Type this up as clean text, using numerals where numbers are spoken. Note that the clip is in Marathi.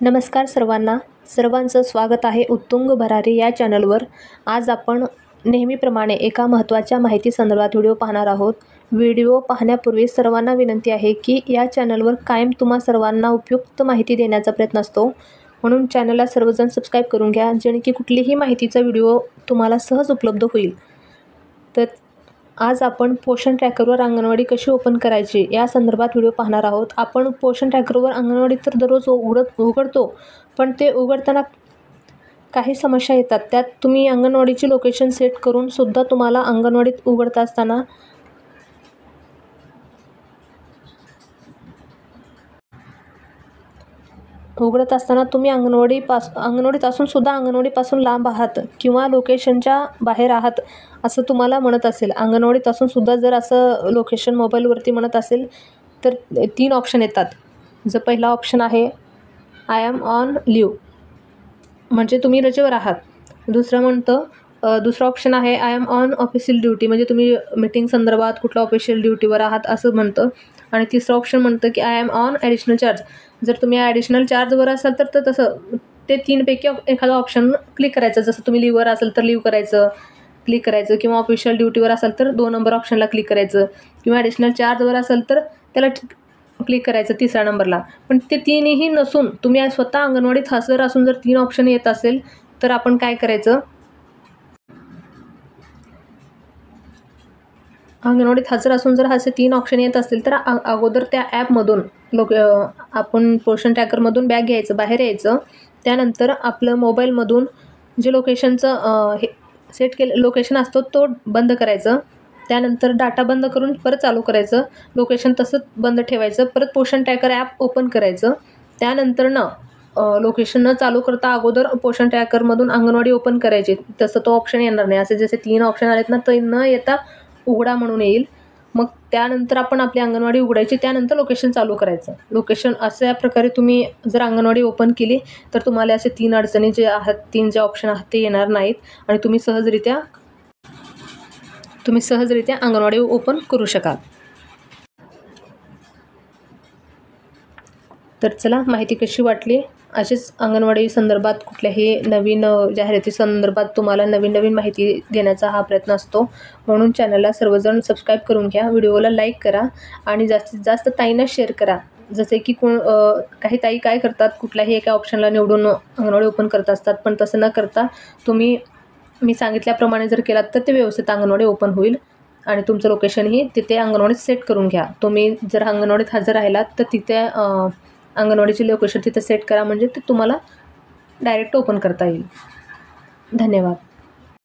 नमस्कार सर्वांचं स्वागत आहे उत्तुंग भरारी या चॅनलवर। आज आपण नेहमीप्रमाणे एका महत्त्वाच्या माहिती संदर्भात व्हिडिओ पाहणार आहोत। व्हिडिओ पाहण्यापूर्वी सर्वांना विनंती आहे की या चॅनलवर कायम तुम्हा सर्वांना उपयुक्त माहिती देण्याचा प्रयत्न असतो, म्हणून चॅनलला सर्वजण सबस्क्राईब करून घ्या, जेणे की कुठलीही माहितीचा व्हिडिओ तुम्हाला सहज उपलब्ध होईल। तर आज आपण पोषण ट्रॅकरवर अंगणवाडी कशी ओपन करायची या संदर्भात व्हिडिओ पाहणार आहोत। आपण पोषण ट्रॅकरवर अंगणवाडी तर दररोज उघडतो, पण ते उघडताना काही समस्या येतात। त्यात तुम्ही अंगणवाडीची लोकेशन सेट करून सुद्धा तुम्हाला अंगणवाडीत उघडत असताना तुम्ही अंगणवाडीत असून सुद्धा अंगणवाडीपासून लांब आहात किंवा लोकेशनच्या बाहेर आहात असं तुम्हाला म्हणत असेल। अंगणवाडीत असून सुद्धा जर असं लोकेशन मोबाईलवरती म्हणत असेल तर 3 ऑप्शन येतात। जो पहिला ऑप्शन आहे आय एम ऑन लिव्ह, म्हणजे तुम्ही रजेवर आहात। दुसरा ऑप्शन आहे I am on official duty, म्हणजे तुम्ही मीटिंग संदर्भात कुठल्या ऑफिशियल ड्युटीवर आहात असं म्हणतं। आणि तिसरं ऑप्शन म्हणतं की I am on additional charge, जर तुम्ही ॲडिशनल चार्जवर असाल तर तसं ते 3 पैकी एखादा ऑप्शन क्लिक करायचं। जसं तुम्ही लिव्हवर असाल तर लिव्ह क्लिक करायचं, किंवा ऑफिशियल ड्युटीवर असाल तर 2 नंबर ऑप्शनला क्लिक करायचं, किंवा ॲडिशनल चार्जवर असाल तर त्याला क्लिक करायचं 3ऱ्या नंबरला। पण ते 3ही नसून तुम्ही स्वतः अंगणवाडीत हजर असून जर 3 ऑप्शन येत असेल तर आपण काय करायचं, अंगणवाडीत हजर असून जर असे 3 ऑप्शन येत असतील तर अगोदर त्या ॲपमधून आपण पोषण ट्रॅकरमधून बाहेर यायचं। त्यानंतर आपलं मोबाईलमधून जे लोकेशनचं लोकेशन असतो तो बंद करायचं। त्यानंतर डाटा बंद करून परत चालू करायचं, लोकेशन तसंच बंद ठेवायचं। परत पोषण ट्रॅकर ॲप ओपन करायचं। त्यानंतर लोकेशन न चालू करता अगोदर पोषण ट्रॅकरमधून अंगणवाडी ओपन करायची, तसं तो ऑप्शन येणार नाही। असे जसे 3 ऑप्शन आलेत ना, ते न येता उघडा म्हणून येईल। मग त्यानंतर आपण आपली अंगणवाडी उघडायची, त्यानंतर लोकेशन चालू करायचं। लोकेशन अशा प्रकारे तुम्ही जर अंगणवाडी ओपन केली तर तुम्हाला असे 3 अडचणी जे आहेत, 3 जे ऑप्शन आहेत ते येणार नाहीत आणि तुम्ही सहजरित्या अंगणवाडी ओपन करू शकाल। तर चला, माहिती कशी वाटली? असेच अंगणवाडी संदर्भात कुठल्याही नवीन जाहिराती संदर्भात तुम्हाला नवीन माहिती देण्याचा हा प्रयत्न असतो, म्हणून चॅनलला सर्वजण सबस्क्राईब करून घ्या, व्हिडिओला लाईक करा आणि जास्तीत जास्त ताईंना शेअर करा। जसे की काही ताई काय करतात, कुठल्याही एका ऑप्शनला निवडून अंगणवाडी ओपन करत असतात, पण तसं न करता मी सांगितल्याप्रमाणे जर केलात तर ते व्यवस्थित अंगणवाडी ओपन होईल आणि तुमचं लोकेशनही तिथे अंगणवाडीत सेट करून घ्या। तुम्ही जर अंगणवाडीत हजर राहिलात तर तिथे अंगणवाडीची लोकेशन तिथे सेट करा, म्हणजे ते तुम्हाला डायरेक्ट ओपन करता येईल। धन्यवाद।